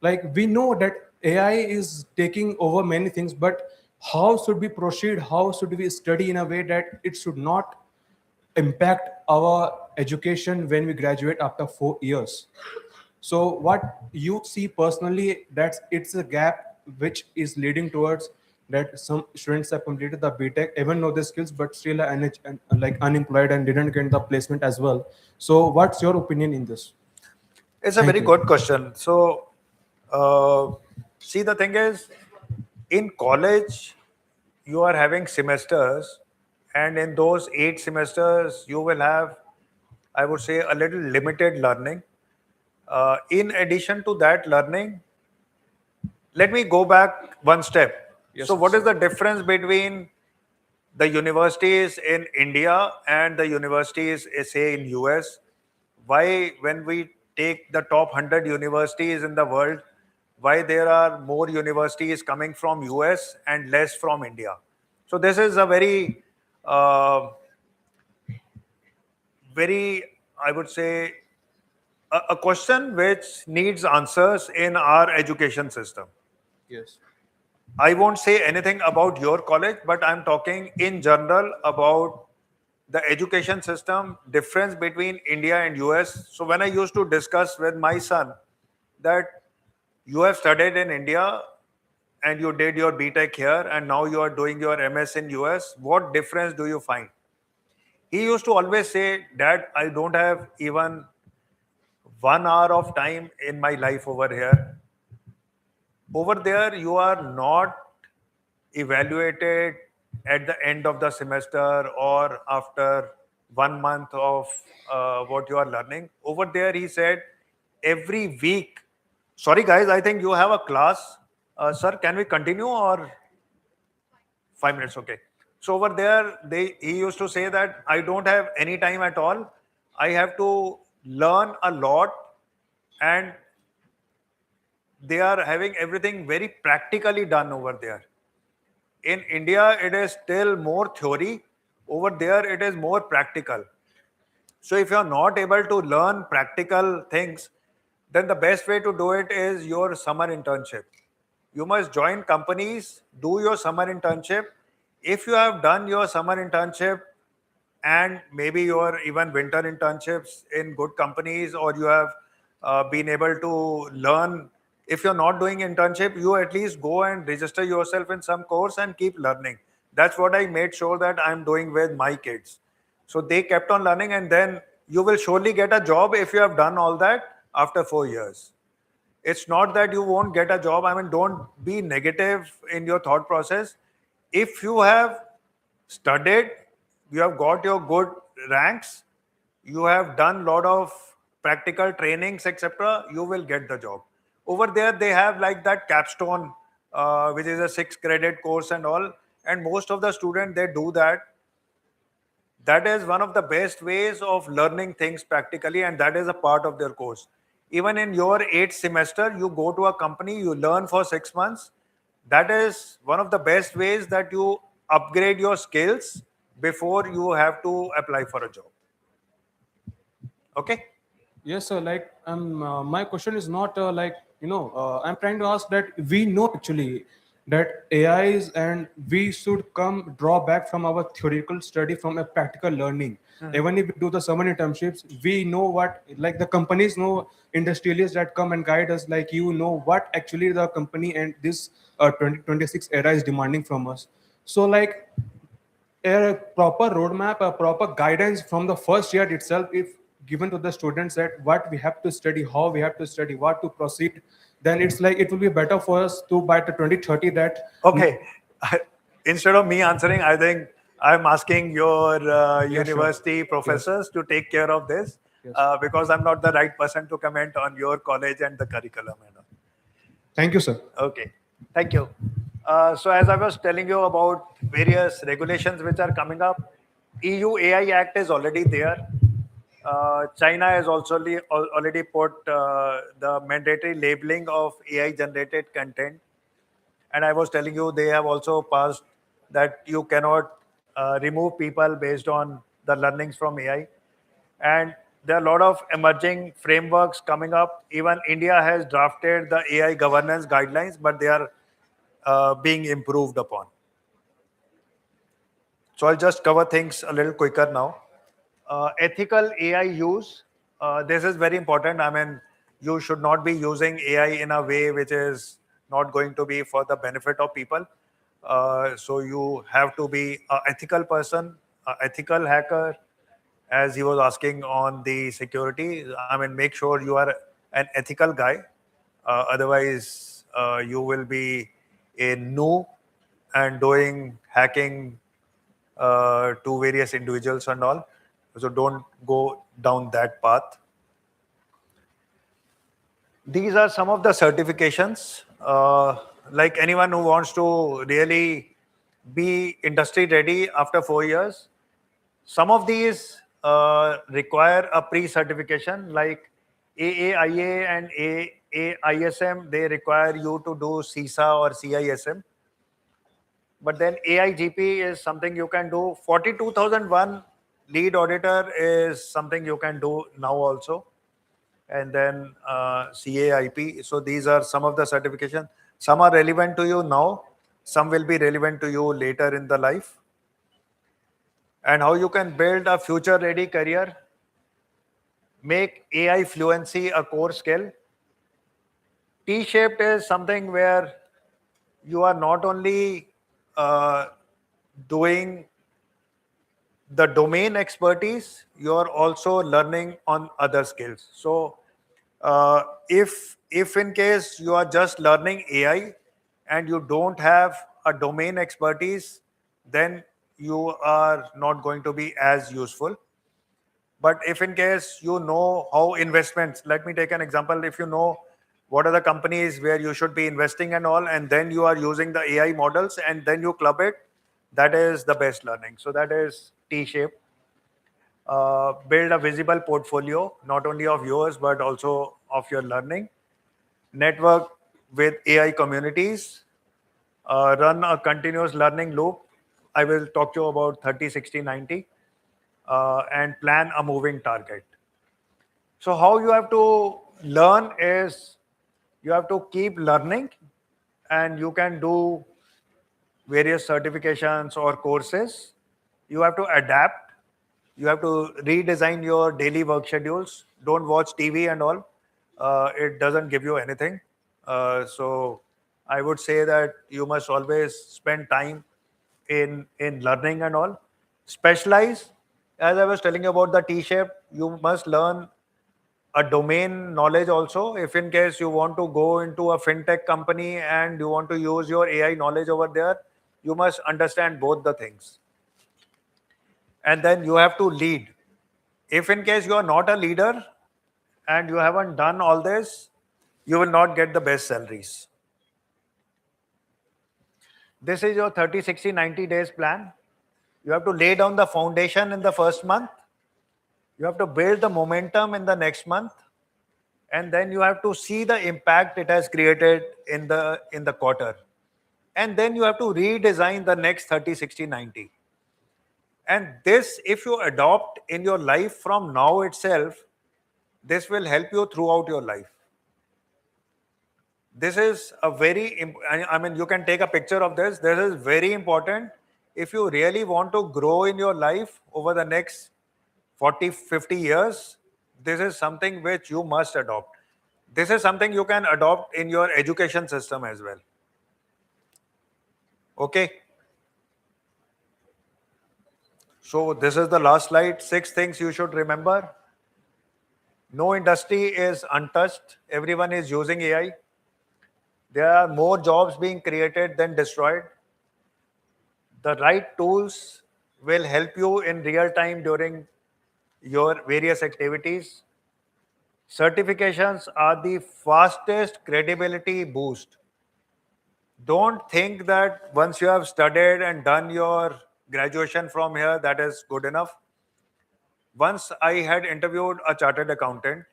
Like we know that AI is taking over many things, but how should we proceed, how should we study in a way that it should not impact our education when we graduate after 4 years? So what you see personally, that it's a gap which is leading towards that some students have completed the BTech, even know the skills, but still are like unemployed and didn't get the placement as well. So what's your opinion in this? It's a Thank very you. good question. So, uh, see, the thing is, in college, you are having semesters, and in those 8 semesters, you will have, I would say, a little limited learning. In addition to that learning, let me go back one step. Yes, So, what is sir. the difference between the universities in India and the universities, say, in US? Why, when we take the top 100 universities in the world, why there are more universities coming from US and less from India? So this is a uh, very, I would say, a question which needs answers in our education system. Yes. I won't say anything about your college, but I'm talking in general about the education system difference between India and US. So when I used to discuss with my son that you have studied in India and you did your BTech here and now you are doing your MS in US, what difference do you find? He used to always say, Dad, I don't have even 1 hour of time in my life over here. Over there, you are not evaluated at the end of the semester or after 1 month of what you are learning. Over there, he said, every week. Sorry, guys, I think you have a class. Sir, can we continue or 5 minutes? Okay. So over there, he used to say that I don't have any time at all. I have to learn a lot, and they are having everything very practically done over there. In India, it is still more theory. Over there, it is more practical. So if you're not able to learn practical things, then the best way to do it is your summer internship. You must join companies, do your summer internship. If you have done your summer internship and maybe your even winter internships in good companies, or you have been able to learn, if you're not doing internship, you at least go and register yourself in some course and keep learning. That's what I made sure that I'm doing with my kids. So they kept on learning, and then you will surely get a job if you have done all that after 4 years. It's not that you won't get a job. I mean, don't be negative in your thought process. If you have studied, you have got your good ranks, you have done lot of practical trainings, etc., you will get the job. Over there, they have like that capstone, which is a 6 credit course and all. And most of the students, they do that. That is one of the best ways of learning things practically, and that is a part of their course. Even in your 8th semester, you go to a company, you learn for 6 months. That is one of the best ways that you upgrade your skills before you have to apply for a job. Okay. Yes, sir. Like, my question is not I'm trying to ask that we know actually that AIs and we should come draw back from our theoretical study from a practical learning. Even if we do the summer internships, we know what, like the companies know, industrialists that come and guide us, like you know what actually the company and this 2026 era is demanding from us. So like a proper roadmap, a proper guidance from the first year itself, if given to the students that what we have to study, how we have to study, what to proceed, then it's like it will be better for us to by the 2030 that. Okay. Instead of me answering, I think I'm asking your Yeah, sure. university professors to take care of this, Yes. because I'm not the right person to comment on your college and the curriculum. Thank you, sir. Okay, thank you. So as I was telling you about various regulations which are coming up, EU AI Act is already there. China has also already put the mandatory labeling of AI generated content. And I was telling you, they have also passed that you cannot remove people based on the learnings from AI. And there are a lot of emerging frameworks coming up. Even India has drafted the AI governance guidelines, but they are being improved upon. So I'll just cover things a little quicker now. Ethical AI use. This is very important. I mean, you should not be using AI in a way which is not going to be for the benefit of people. So you have to be an ethical person, an ethical hacker, as he was asking on the security. I mean, make sure you are an ethical guy. Otherwise, you will be a noob and doing hacking to various individuals and all. So don't go down that path. These are some of the certifications. Like anyone who wants to really be industry ready after 4 years, some of these require a pre-certification, like AAIA and AISM. They require you to do CISA or CISM. But then AIGP is something you can do. 42001 lead auditor is something you can do now also. And then CAIP. So these are some of the certifications. Some are relevant to you now. Some will be relevant to you later in the life. And how you can build a future ready career. Make AI fluency a core skill. T-shaped is something where you are not only doing the domain expertise, you're also learning on other skills. So if in case you are just learning AI and you don't have a domain expertise, then you are not going to be as useful. But if in case you know how investments, let me take an example. If you know what are the companies where you should be investing and all, and then you are using the AI models and then you club it, that is the best learning. So that is T-shape. Build a visible portfolio, not only of yours, but also of your learning. Network with AI communities, run a continuous learning loop. I will talk to you about 30, 60, 90, and plan a moving target. So, how you have to learn is you have to keep learning, and you can do various certifications or courses. You have to adapt. You have to redesign your daily work schedules. Don't watch TV and all. It doesn't give you anything. So I would say that you must always spend time in learning and all. Specialize. As I was telling you about the T-shape, you must learn a domain knowledge also. If in case you want to go into a fintech company and you want to use your AI knowledge over there, you must understand both the things. And then you have to lead. If in case you are not a leader and you haven't done all this, you will not get the best salaries. This is your 30, 60, 90 days plan. You have to lay down the foundation in the first month. You have to build the momentum in the next month, and then you have to see the impact it has created in the quarter, and then you have to redesign the next 30, 60, 90. And this, if you adopt in your life from now itself, this will help you throughout your life. This is a I mean, you can take a picture of this. This is very important. If you really want to grow in your life over the next 40, 50 years, this is something which you must adopt. This is something you can adopt in your education system as well. Okay. So this is the last slide. 6 things you should remember. No industry is untouched. Everyone is using AI. There are more jobs being created than destroyed. The right tools will help you in real time during your various activities. Certifications are the fastest credibility boost. Don't think that once you have studied and done your graduation from here, that is good enough. Once I had interviewed a chartered accountant.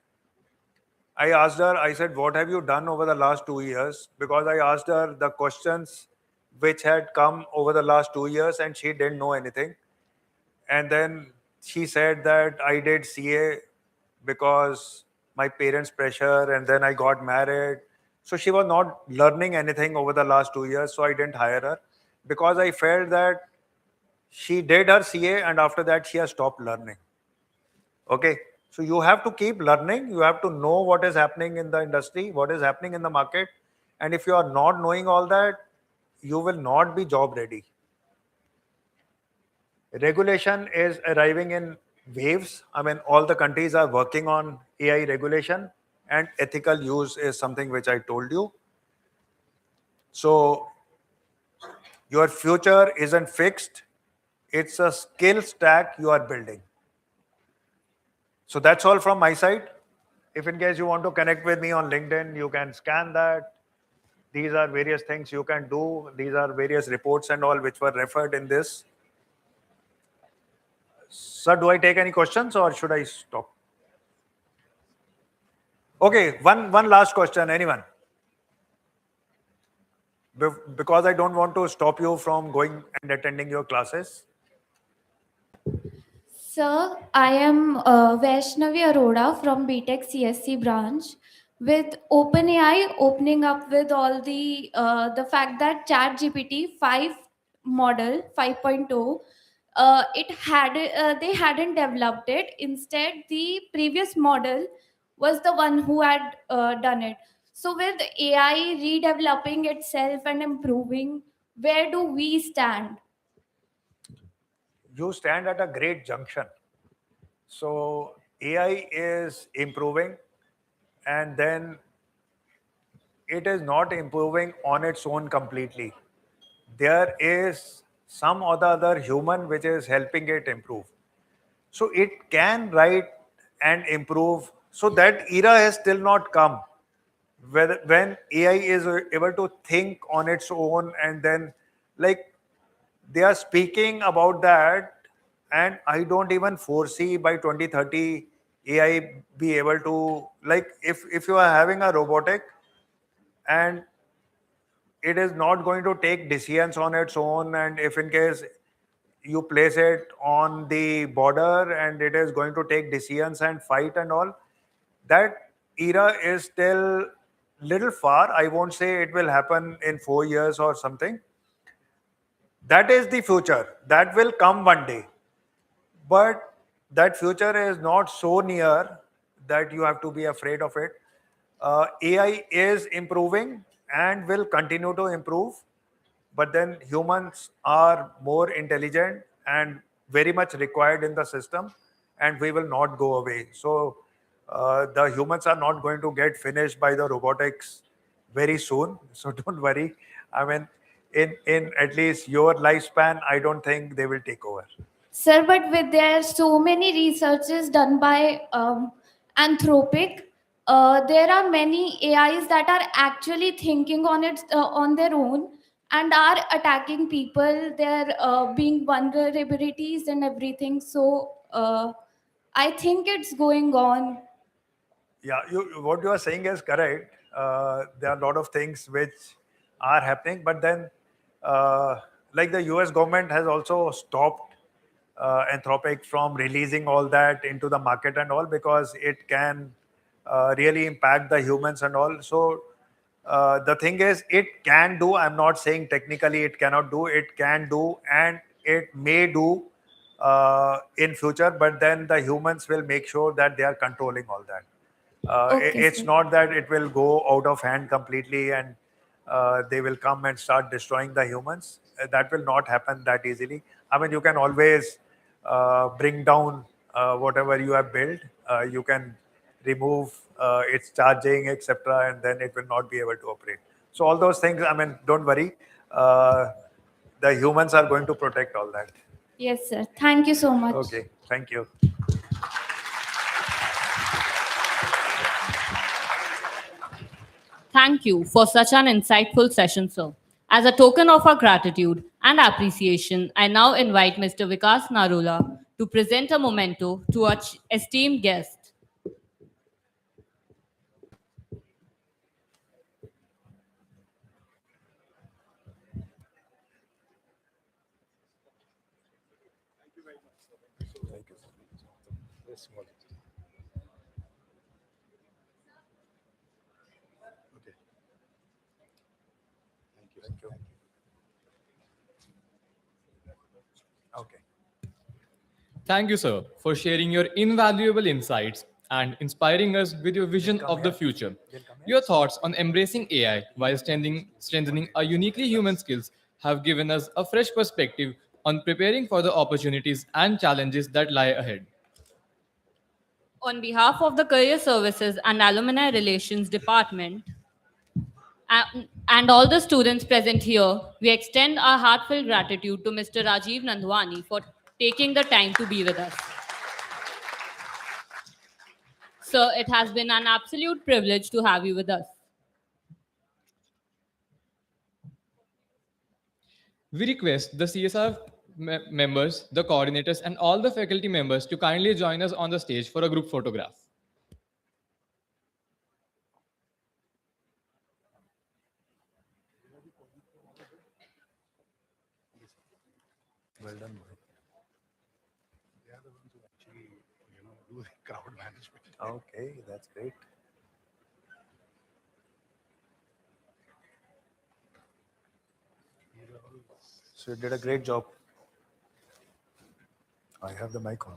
I asked her, I said, what have you done over the last 2 years? Because I asked her the questions which had come over the last 2 years and she didn't know anything. And then she said that I did CA because my parents' pressure, and then I got married. So she was not learning anything over the last 2 years, so I didn't hire her because I felt that she did her CA and after that she has stopped learning. Okay. So you have to keep learning. You have to know what is happening in the industry, what is happening in the market. And if you are not knowing all that, you will not be job ready. Regulation is arriving in waves. I mean, all the countries are working on AI regulation, and ethical use is something which I told you. So your future isn't fixed. It's a skill stack you are building. So that's all from my side. If in case you want to connect with me on LinkedIn, you can scan that. These are various things you can do. These are various reports and all which were referred in this. Sir, do I take any questions or should I stop? Okay, one last question. Anyone? Because I don't want to stop you from going and attending your classes. Sir, I am Vaishnavi Arora from BTech CSC branch. With OpenAI opening up with all the fact that ChatGPT 5 model 5.0, they hadn't developed it. Instead, the previous model was the one who had done it. So with AI redeveloping itself and improving, where do we stand? You stand at a great junction. So AI is improving, and then it is not improving on its own completely. There is some or the other human which is helping it improve. So it can write and improve. So that era has still not come. When AI is able to think on its own, and then like they are speaking about that, and I don't even foresee by 2030 AI be able to, like, if you are having a robotic and it is not going to take decisions on its own. And if in case you place it on the border and it is going to take decisions and fight and all, that era is still little far. I won't say it will happen in 4 years or something. That is the future. That will come one day. But that future is not so near that you have to be afraid of it. AI is improving and will continue to improve, but then humans are more intelligent and very much required in the system, and we will not go away. So the humans are not going to get finished by the robotics very soon. So don't worry. I mean, in at least your lifespan, I don't think they will take over. Sir, but with there so many researches done by Anthropic, there are many AIs that are actually thinking on it on their own and are attacking people. There being vulnerabilities and everything. So I think it's going on. Yeah, what you are saying is correct. There are a lot of things which are happening, but then, like the US government has also stopped Anthropic from releasing all that into the market and all, because it can really impact the humans and all. So the thing is, it can do. I'm not saying technically it cannot do. It can do, and it may do in future. But then the humans will make sure that they are controlling all that. Okay, It's sir. not that it will go out of hand completely and they will come and start destroying the humans. That will not happen that easily. I mean, you can always bring down whatever you have built. You can remove its charging, etc., and then it will not be able to operate. So all those things, I mean, don't worry. The humans are going to protect all that. Yes, sir. Thank you so much. Okay, thank you. Thank you for such an insightful session, sir. As a token of our gratitude and appreciation, I now invite Mr. Vikas Narula to present a memento to our esteemed guest. Okay. Thank you, sir, for sharing your invaluable insights and inspiring us with your vision of the future. Your thoughts on embracing AI while strengthening our uniquely human skills have given us a fresh perspective on preparing for the opportunities and challenges that lie ahead. On behalf of the Career Services and Alumni Relations Department, and all the students present here, we extend our heartfelt gratitude to Mr. Rajiv Nandwani for taking the time to be with us. Sir, it has been an absolute privilege to have you with us. We request the CSR members, the coordinators, and all the faculty members to kindly join us on the stage for a group photograph. Well done, boy. They are the ones who actually, do the crowd management. Okay, that's great. So you did a great job. I have the mic on.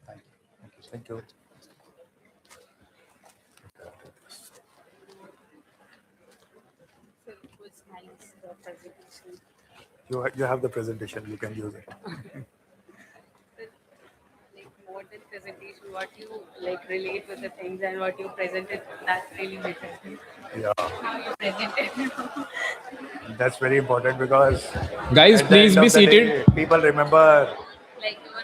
Thank you. Thank you. Thank you. You have the presentation. You can use it. Like more than presentation, what you like relate with the things and what you presented, that really matters. Yeah, How you presented. that's very important because Guys, at the please end be of the seated. day, people remember Like you were